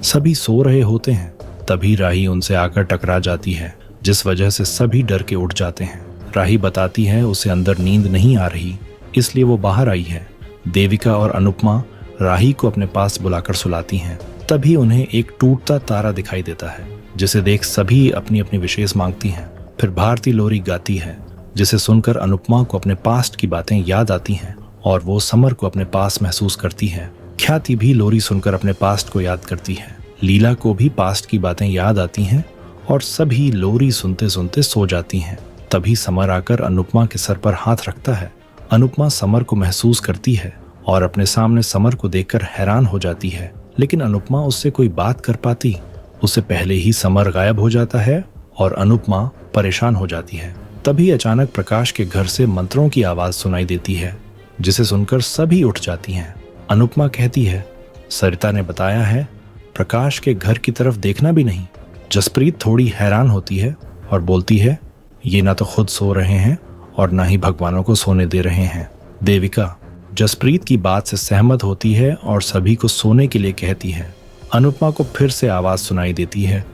सभी सो रहे होते हैं, तभी राही उनसे आकर टकरा जाती है, जिस वजह से सभी डर के उठ जाते हैं। राही बताती है उसे अंदर नींद नहीं आ रही, इसलिए वो बाहर आई है। देविका और अनुपमा राही को अपने पास बुलाकर सुलाती हैं। तभी उन्हें एक टूटता तारा दिखाई देता है, जिसे देख सभी अपनी अपनी विशेष मांगती हैं। फिर भारती लोरी गाती है, जिसे सुनकर अनुपमा को अपने पास्ट की बातें याद आती हैं और वो समर को अपने पास महसूस करती है। ख्याति भी लोरी सुनकर अपने पास्ट को याद करती है। लीला को भी पास्ट की बातें याद आती हैं और सभी लोरी सुनते सुनते सो जाती हैं। तभी समर आकर अनुपमा के सर पर हाथ रखता है। अनुपमा समर को महसूस करती है और अपने सामने समर को देखकर हैरान हो जाती है, लेकिन अनुपमा उससे कोई बात कर पाती उससे पहले ही समर गायब हो जाता है और अनुपमा परेशान हो जाती है। तभी अचानक प्रकाश के घर से मंत्रों की आवाज सुनाई देती है, जिसे सुनकर सभी उठ जाती हैं। अनुपमा कहती है, सरिता ने बताया है प्रकाश के घर की तरफ देखना भी नहीं। जसप्रीत थोड़ी हैरान होती है और बोलती है, ये ना तो खुद सो रहे हैं और ना ही भगवानों को सोने दे रहे हैं। देविका जसप्रीत की बात से सहमत होती है और सभी को सोने के लिए कहती है। अनुपमा को फिर से आवाज सुनाई देती है।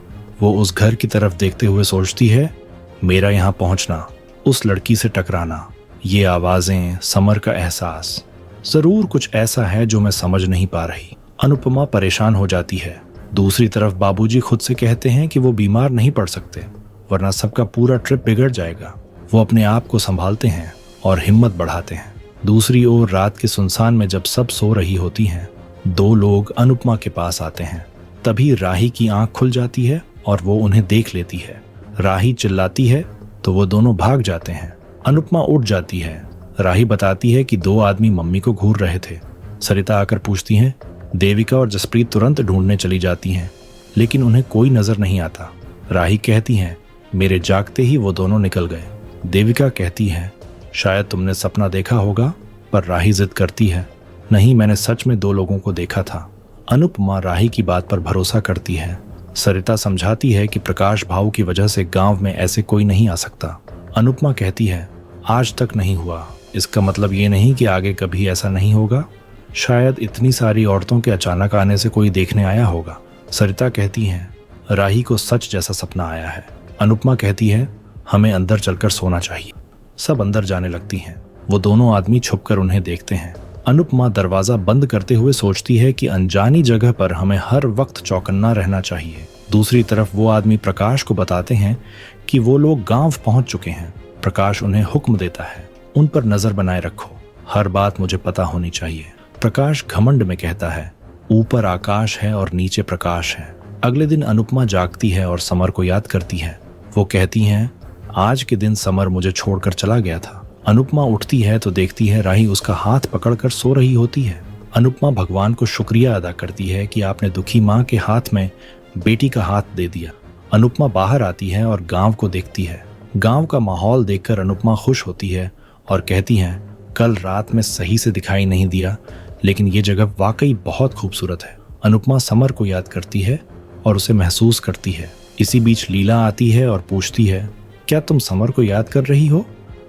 वो उस घर की तरफ देखते हुए सोचती है, मेरा यहाँ पहुंचना, उस लड़की से टकराना, ये आवाजें, समर का एहसास, जरूर कुछ ऐसा है जो मैं समझ नहीं पा रही। अनुपमा परेशान हो जाती है। दूसरी तरफ बाबूजी खुद से कहते हैं कि वो बीमार नहीं पड़ सकते, वरना सबका पूरा ट्रिप बिगड़ जाएगा। वो अपने आप को संभालते हैं और हिम्मत बढ़ाते हैं। दूसरी ओर रात के सुनसान में जब सब सो रही होती हैं, दो लोग अनुपमा के पास आते हैं। तभी राही की आंख खुल जाती है और वो उन्हें देख लेती है। राही चिल्लाती है तो वो दोनों भाग जाते हैं। अनुपमा उठ जाती है। राही बताती है कि दो आदमी मम्मी को घूर रहे थे। सरिता आकर पूछती हैं। देविका और जसप्रीत तुरंत ढूंढने चली जाती हैं, लेकिन उन्हें कोई नजर नहीं आता। राही कहती हैं, मेरे जागते ही वो दोनों निकल गए। देविका कहती है, शायद तुमने सपना देखा होगा। पर राही जिद करती है, नहीं, मैंने सच में दो लोगों को देखा था। अनुपमा राही की बात पर भरोसा करती है। सरिता समझाती है कि प्रकाश भाऊ की वजह से गांव में ऐसे कोई नहीं आ सकता। अनुपमा कहती है, आज तक नहीं हुआ, इसका मतलब ये नहीं कि आगे कभी ऐसा नहीं होगा। शायद इतनी सारी औरतों के अचानक आने से कोई देखने आया होगा। सरिता कहती है, राही को सच जैसा सपना आया है। अनुपमा कहती है, हमें अंदर चलकर सोना चाहिए। सब अंदर जाने लगती हैं। वो दोनों आदमी छुपकर उन्हें देखते हैं। अनुपमा दरवाजा बंद करते हुए सोचती है कि अनजानी जगह पर हमें हर वक्त चौकन्ना रहना चाहिए। दूसरी तरफ वो आदमी प्रकाश को बताते हैं कि वो लोग गांव पहुंच चुके हैं। प्रकाश उन्हें हुक्म देता है, उन पर नजर बनाए रखो, हर बात मुझे पता होनी चाहिए। प्रकाश घमंड में कहता है, ऊपर आकाश है और नीचे प्रकाश है। अगले दिन अनुपमा जागती है और समर को याद करती है। वो कहती हैं, आज के दिन समर मुझे छोड़कर चला गया था। अनुपमा उठती है तो देखती है राही उसका हाथ पकड़कर सो रही होती है। अनुपमा भगवान को शुक्रिया अदा करती है कि आपने दुखी माँ के हाथ में बेटी का हाथ दे दिया। अनुपमा बाहर आती है और गांव को देखती है। गांव का माहौल देखकर अनुपमा खुश होती है और कहती है, कल रात में सही से दिखाई नहीं दिया, लेकिन ये जगह वाकई बहुत खूबसूरत है। अनुपमा समर को याद करती है और उसे महसूस करती है। इसी बीच लीला आती है और पूछती है, क्या तुम समर को याद कर रही हो?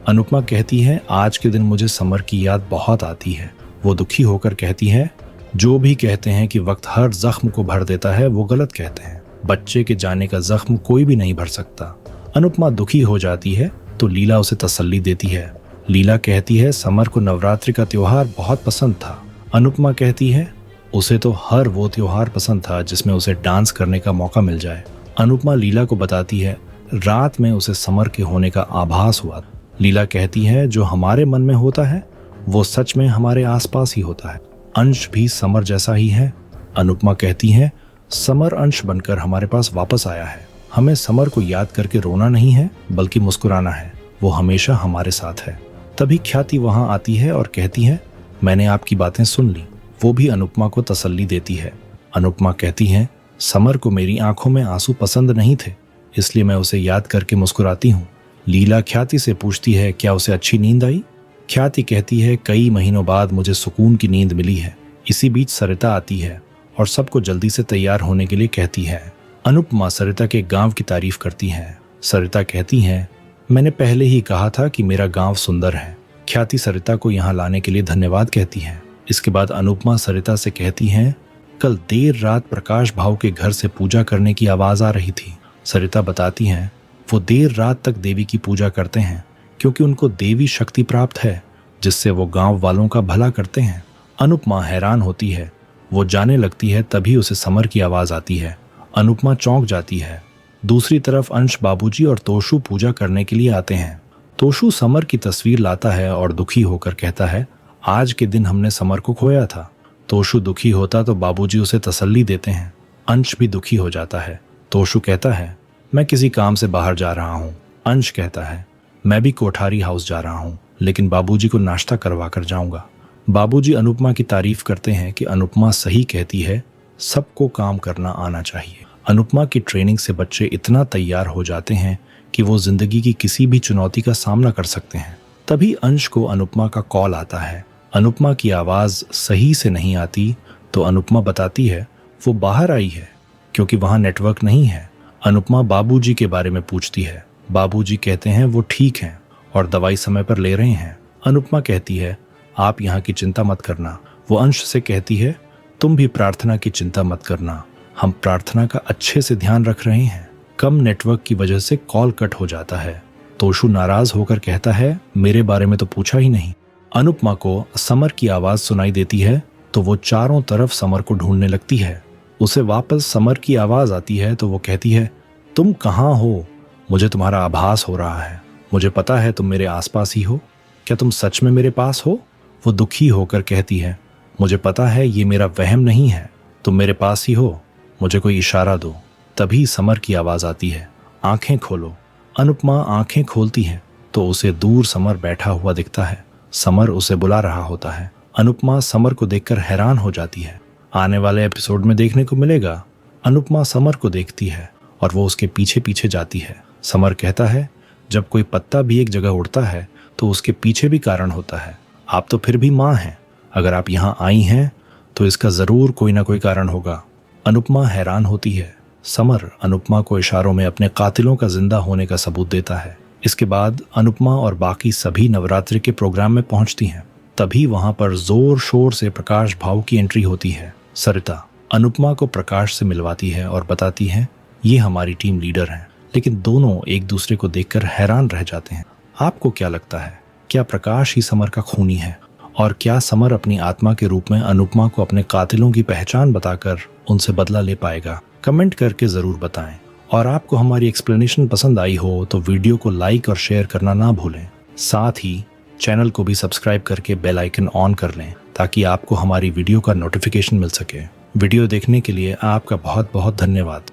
अनुपमा कहती है, आज के दिन मुझे समर की याद बहुत आती है। वो दुखी होकर कहती है, जो भी कहते हैं कि वक्त हर जख्म को भर देता है, वो गलत कहते हैं। बच्चे के जाने का जख्म कोई भी नहीं भर सकता। अनुपमा दुखी हो जाती है तो लीला उसे तसल्ली देती है। लीला कहती है, समर को नवरात्रि का त्योहार बहुत पसंद था। अनुपमा कहती है, उसे तो हर वो त्योहार पसंद था जिसमें उसे डांस करने का मौका मिल जाए। अनुपमा लीला को बताती है, रात में उसे समर के होने का आभास हुआ। लीला कहती है, जो हमारे मन में होता है वो सच में हमारे आसपास ही होता है। अंश भी समर जैसा ही है। अनुपमा कहती है, समर अंश बनकर हमारे पास वापस आया है। हमें समर को याद करके रोना नहीं है, बल्कि मुस्कुराना है। वो हमेशा हमारे साथ है। तभी ख्याति वहां आती है और कहती है, मैंने आपकी बातें सुन ली। वो भी अनुपमा को तसल्ली देती है। अनुपमा कहती है, समर को मेरी आंखों में आंसू पसंद नहीं थे, इसलिए मैं उसे याद करके मुस्कुराती हूँ। लीला ख्याति से पूछती है, क्या उसे अच्छी नींद आई? ख्याति कहती है, कई महीनों बाद मुझे सुकून की नींद मिली है। इसी बीच सरिता आती है और सबको जल्दी से तैयार होने के लिए कहती है। अनुपमा सरिता के गांव की तारीफ करती है। सरिता कहती है, मैंने पहले ही कहा था कि मेरा गांव सुंदर है। ख्याति सरिता को यहाँ लाने के लिए धन्यवाद कहती है। इसके बाद अनुपमा सरिता से कहती है, कल देर रात प्रकाश भाव के घर से पूजा करने की आवाज आ रही थी। सरिता बताती हैं वो देर रात तक देवी की पूजा करते हैं क्योंकि उनको देवी शक्ति प्राप्त है जिससे वो गांव वालों का भला करते हैं। अनुपमा हैरान होती है। वो जाने लगती है तभी उसे समर की आवाज आती है। अनुपमा चौंक जाती है। दूसरी तरफ अंश बाबूजी और तोशु पूजा करने के लिए आते हैं। तोशु समर की तस्वीर लाता है और दुखी होकर कहता है आज के दिन हमने समर को खोया था। तोशु दुखी होता तो बाबूजी उसे तसल्ली देते हैं। अंश भी दुखी हो जाता है। तोशु कहता है मैं किसी काम से बाहर जा रहा हूँ। अंश कहता है मैं भी कोठारी हाउस जा रहा हूँ लेकिन बाबूजी को नाश्ता करवा कर जाऊंगा। बाबूजी अनुपमा की तारीफ करते हैं कि अनुपमा सही कहती है, सबको काम करना आना चाहिए। अनुपमा की ट्रेनिंग से बच्चे इतना तैयार हो जाते हैं कि वो जिंदगी की किसी भी चुनौती का सामना कर सकते हैं। तभी अंश को अनुपमा का कॉल आता है। अनुपमा की आवाज सही से नहीं आती तो अनुपमा बताती है वो बाहर आई है क्योंकि वहां नेटवर्क नहीं है। अनुपमा बाबूजी के बारे में पूछती है। बाबूजी कहते हैं वो ठीक हैं और दवाई समय पर ले रहे हैं। अनुपमा कहती है आप यहाँ की चिंता मत करना। वो अंश से कहती है तुम भी प्रार्थना की चिंता मत करना, हम प्रार्थना का अच्छे से ध्यान रख रहे हैं। कम नेटवर्क की वजह से कॉल कट हो जाता है। तोशु नाराज होकर कहता है मेरे बारे में तो पूछा ही नहीं। अनुपमा को समर की आवाज सुनाई देती है तो वो चारों तरफ समर को ढूंढने लगती है। उसे वापस समर की आवाज आती है तो वो कहती है तुम कहाँ हो, मुझे तुम्हारा आभास हो रहा है, मुझे पता है तुम मेरे आसपास ही हो। क्या तुम सच में मेरे पास हो? वो दुखी होकर कहती है मुझे पता है ये मेरा वहम नहीं है, तुम मेरे पास ही हो, मुझे कोई इशारा दो। तभी समर की आवाज आती है आंखें खोलो। अनुपमा आंखें खोलती है तो उसे दूर समर बैठा हुआ दिखता है। समर उसे बुला रहा होता है। अनुपमा समर को देखकर हैरान हो जाती है। आने वाले एपिसोड में देखने को मिलेगा अनुपमा समर को देखती है और वो उसके पीछे पीछे जाती है। समर कहता है जब कोई पत्ता भी एक जगह उड़ता है तो उसके पीछे भी कारण होता है। आप तो फिर भी माँ हैं, अगर आप यहाँ आई हैं तो इसका जरूर कोई ना कोई कारण होगा। अनुपमा हैरान होती है। समर अनुपमा को इशारों में अपने कातिलों का जिंदा होने का सबूत देता है। इसके बाद अनुपमा और बाकी सभी नवरात्रि के प्रोग्राम में पहुंचती हैं। तभी वहां पर जोर शोर से प्रकाश भाव की एंट्री होती है। सरिता अनुपमा को प्रकाश से मिलवाती है और बताती है ये हमारी टीम लीडर हैं। लेकिन दोनों एक दूसरे को देखकर हैरान रह जाते हैं। आपको क्या लगता है, क्या प्रकाश ही समर का खूनी है? और क्या समर अपनी आत्मा के रूप में अनुपमा को अपने कातिलों की पहचान बताकर उनसे बदला ले पाएगा? कमेंट करके जरूर बताएं। और आपको हमारी एक्सप्लेनेशन पसंद आई हो तो वीडियो को लाइक और शेयर करना ना भूलें। साथ ही चैनल को भी सब्सक्राइब करके बेल आइकन ऑन कर लें ताकि आपको हमारी वीडियो का नोटिफिकेशन मिल सके। वीडियो देखने के लिए आपका बहुत बहुत धन्यवाद।